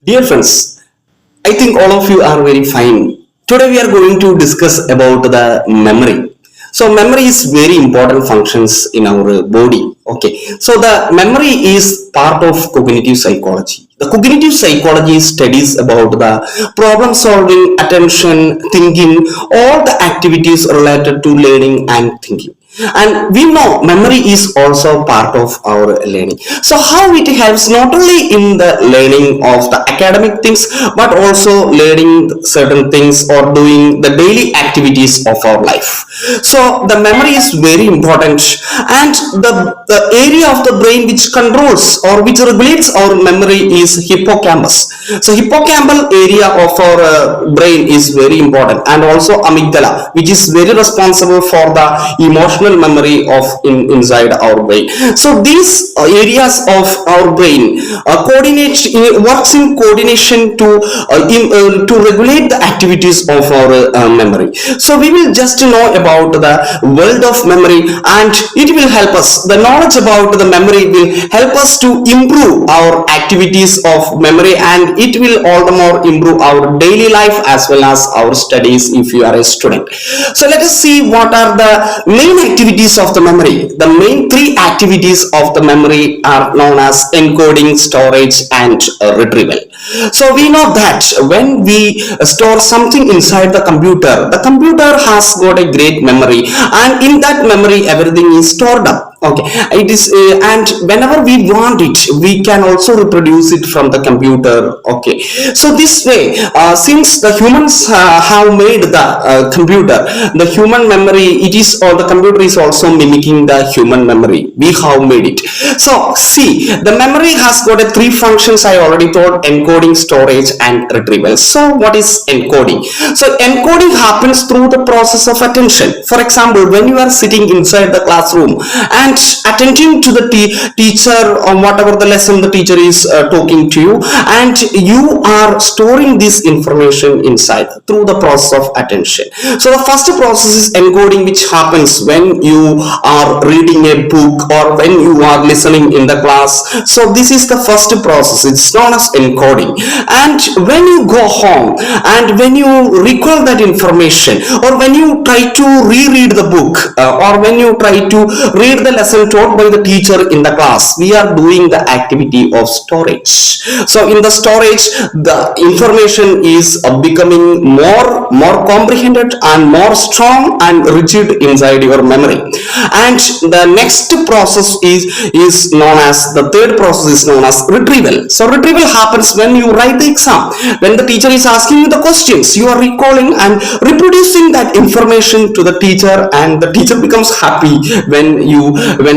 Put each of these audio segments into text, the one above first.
Dear friends, I think all of you are very fine. Today we are going to discuss about the memory. So memory is very important functions in our body. Okay. So the memory is part of cognitive psychology. The cognitive psychology studies about the problem solving, attention, thinking, all the activities related to learning and thinking. And we know memory is also part of our learning. So how it helps not only in the learning of the academic things but also learning certain things or doing the daily activities of our life. So the memory is very important, and the area of the brain which controls or which regulates our memory is hippocampus. So hippocampal area of our brain is very important, and also amygdala, which is very responsible for the emotional memory of inside our brain. So these areas of our brain coordinate works in coordination to regulate the activities of our memory. So we will just know about the world of memory, and it will help us. The knowledge about the memory will help us to improve our activities of memory, and it will all the more improve our daily life as well as our studies if you are a student. So let us see what are the main activities of the memory. The main three activities of the memory are known as encoding, storage, and retrieval. So we know that when we store something inside the computer has got a great memory, and in that memory everything is stored up. Okay, it is and whenever we want it we can also reproduce it from the computer. Okay, so this way since the humans have made the computer, the human memory, it is, or the computer is also mimicking the human memory. We have made it. So see, the memory has got a three functions. I already told: encoding, storage, and retrieval. So what is encoding? So encoding happens through the process of attention. For example, when you are sitting inside the classroom and attending to the teacher or whatever the lesson the teacher is talking to you, and you are storing this information inside through the process of attention. So the first process is encoding, which happens when you are reading a book or when you are listening in the class. So this is the first process. It's known as encoding. And when you go home and when you recall that information, or when you try to reread the book, or when you try to read the lesson taught by the teacher in the class, we are doing the activity of storage. So in the storage, the information is becoming more comprehended and more strong and rigid inside your memory. And the next process is known as, the third process is known as retrieval. So retrieval happens when you write the exam. When the teacher is asking you the questions, you are recalling and reproducing that information to the teacher, and the teacher becomes happy when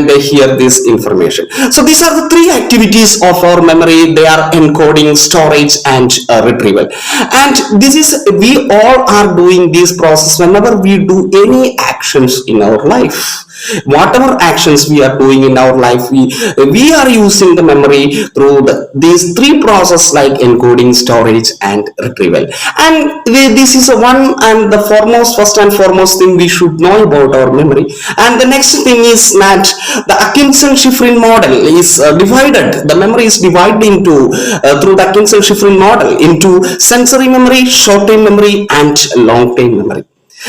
they hear this information. So these are the three activities of our memory. They are encoding, storage, and retrieval. And this is, we all are doing this process whenever we do any actions in our life. Whatever actions we are doing in our life, we are using the memory through these three processes like encoding, storage, and retrieval. And this is one and the first and foremost thing we should know about our memory. And the next thing is that the Atkinson-Shiffrin model is divided. The memory is divided into through the Atkinson-Shiffrin model into sensory memory, short-term memory, and long-term memory.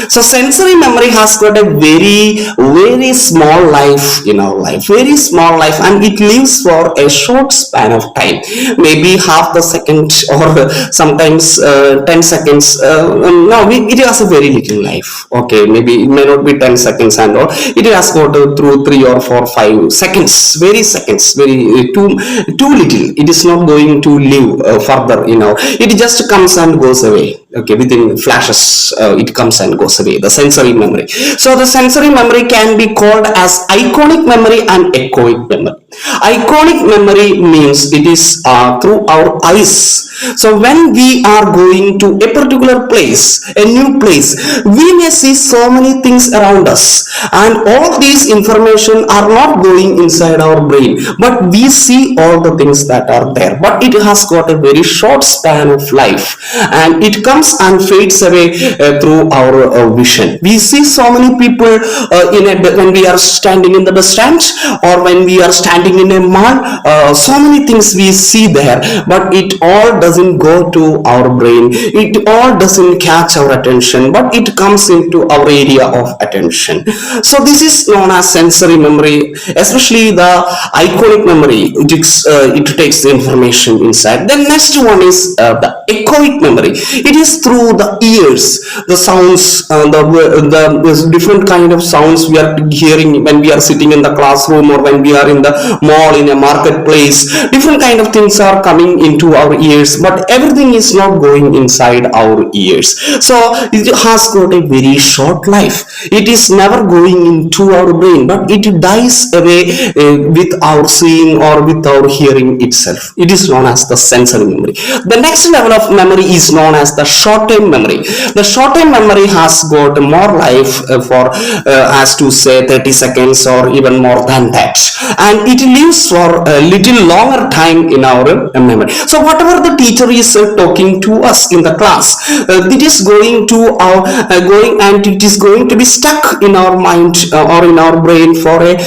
So sensory memory has got a very small life in our life, very small life, and it lives for a short span of time, maybe half the second or sometimes 10 seconds. No, it has a very little life. Okay, maybe it may not be 10 seconds and all. It has got through 3 or 4, 5 seconds, very too little. It is not going to live further. It just comes and goes away. Okay, within flashes it comes and goes away, the sensory memory. So the sensory memory can be called as iconic memory and echoic memory. Iconic memory means it is through our eyes. So when we are going to a particular place, a new place, we may see so many things around us, and all these information are not going inside our brain, but we see all the things that are there, but it has got a very short span of life, and it comes and fades away through our vision. We see so many people when we are standing in the bus stand, or when we are standing standing in a mall, so many things we see there, but it all doesn't go to our brain, it all doesn't catch our attention, but it comes into our area of attention. So this is known as sensory memory, especially the iconic memory. It takes the information inside. The next one is the echoic memory. It is through the ears, the sounds, the different kind of sounds we are hearing when we are sitting in the classroom or when we are in the mall, in a marketplace. Different kind of things are coming into our ears, but everything is not going inside our ears. So it has got a very short life. It is never going into our brain, but it dies away with our seeing or with our hearing itself. It is known as the sensory memory. The next level of memory is known as the short-term memory. The short-term memory has got more life for as to say 30 seconds or even more than that, and it lives for a little longer time in our memory. So whatever the teacher is talking to us in the class, it is going to our going and it is going to be stuck in our mind or in our brain for a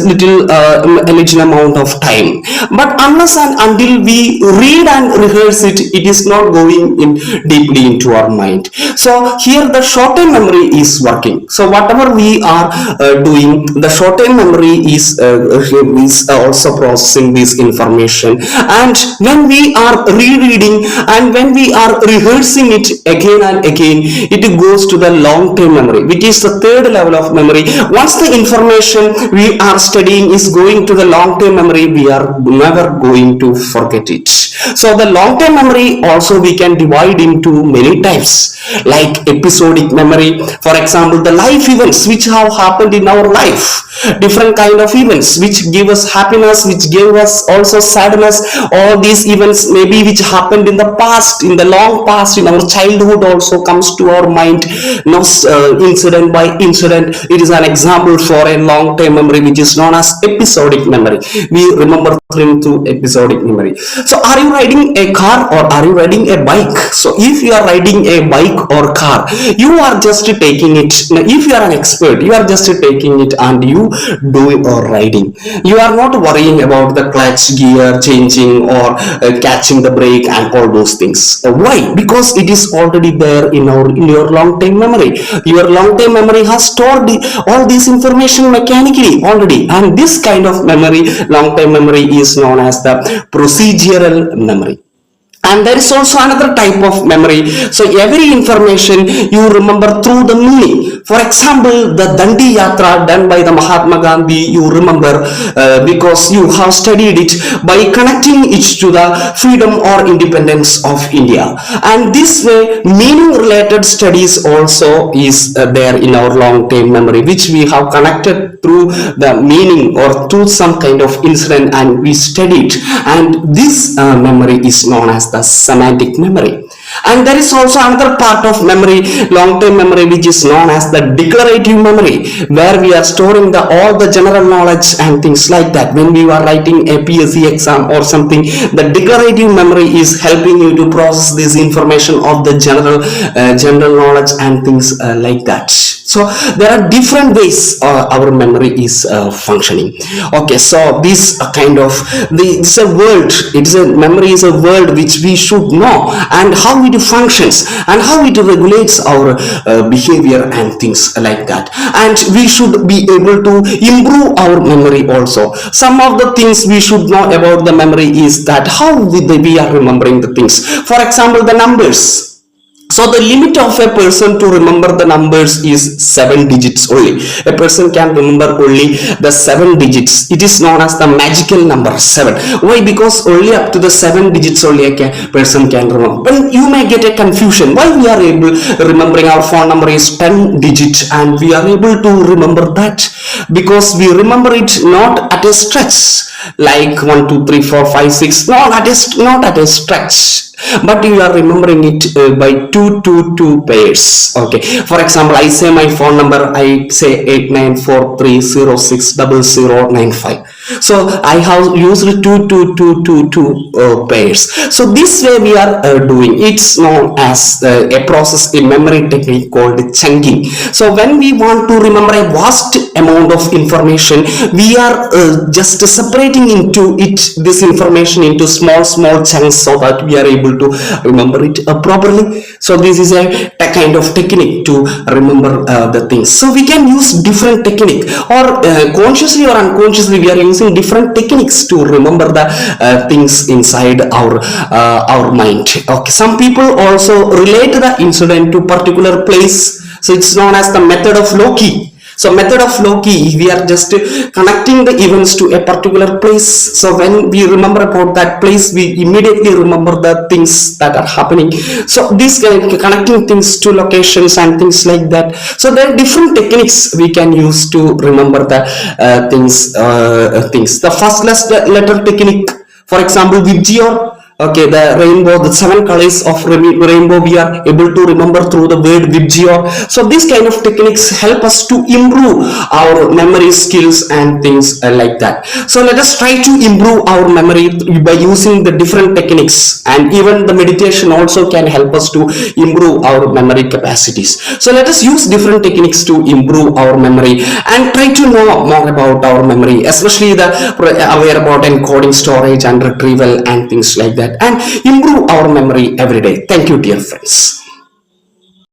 little amount of time. But unless and until we read and rehearse it, it is not going in deeply into our mind. So here the short-term memory is working. So whatever we are doing, the short-term memory is also processing this information, and when we are rereading and when we are rehearsing it again and again, it goes to the long-term memory, which is the third level of memory. Once the information we are studying is going to the long-term memory, we are never going to forget it. So the long-term memory also we can divide into many types, like episodic memory. For example, the life events which have happened in our life, different kind of events which give us happiness, which give us also sadness. All these events maybe which happened in the past, in the long past, in our childhood also comes to our mind, incident by incident. It is an example for a long-term memory which is known as episodic memory. We remember through episodic memory. So are you riding a car or are you riding a bike? So if you are riding a bike or car, you are just taking it. Now, if you are an expert, you are just taking it and you do it or riding. You are not worrying about the clutch, gear changing or catching the brake and all those things. Why? Because it is already there in your long-term memory. Your long-term memory has stored all this information mechanically already, and this kind of memory, long-term memory, is known as the procedural memory. And there is also another type of memory. So every information you remember through the meaning. For example, the Dandi Yatra done by the Mahatma Gandhi, you remember because you have studied it by connecting it to the freedom or independence of India. And this way, meaning related studies also is there in our long-term memory, which we have connected through the meaning or through some kind of incident and we studied. And this memory is known as the semantic memory. And there is also another part of memory, long-term memory, which is known as the declarative memory, where we are storing all the general knowledge and things like that. When we are writing a PSC exam or something, the declarative memory is helping you to process this information of the general knowledge and things like that. So there are different ways our memory is functioning. Okay, so this kind of it's a world. Memory is a world which we should know, and how it functions and how it regulates our behavior and things like that. And we should be able to improve our memory also. Some of the things we should know about the memory is that how we are remembering the things. For example, the numbers. So the limit of a person to remember the numbers is 7 digits only. A person can remember only the 7 digits. It is known as the magical number 7. Why? Because only up to the 7 digits only a person can remember. But you may get a confusion. Why we are able remembering our phone number is 10 digits and we are able to remember that? Because we remember it not at a stretch like 1, 2, 3, 4, 5, 6. Not at a stretch. But you are remembering it by 2 pairs. Okay, for example, I say my phone number, I say 8943060095. So I have used two pairs. So this way we are doing. It's known as a process in memory technique called chunking. So when we want to remember a vast amount of information, we are just separating into it this information into small chunks so that we are able to remember it properly. So this is a kind of technique to remember the things. So we can use different technique, or consciously or unconsciously we are using different techniques to remember the things inside our mind. Okay, some people also relate the incident to particular place. So it's known as the method of Loki. So method of Loki, we are just connecting the events to a particular place. So when we remember about that place, we immediately remember the things that are happening. So this connecting things to locations and things like that. So there are different techniques we can use to remember the things. The first letter technique, for example, Vibgyor. Okay, the rainbow, the 7 colors of rainbow we are able to remember through the word Vibgyor. So these kind of techniques help us to improve our memory skills and things like that. So let us try to improve our memory by using the different techniques, and even the meditation also can help us to improve our memory capacities. So let us use different techniques to improve our memory and try to know more about our memory, especially the aware about encoding, storage and retrieval and things like that, and improve our memory every day. Thank you, dear friends.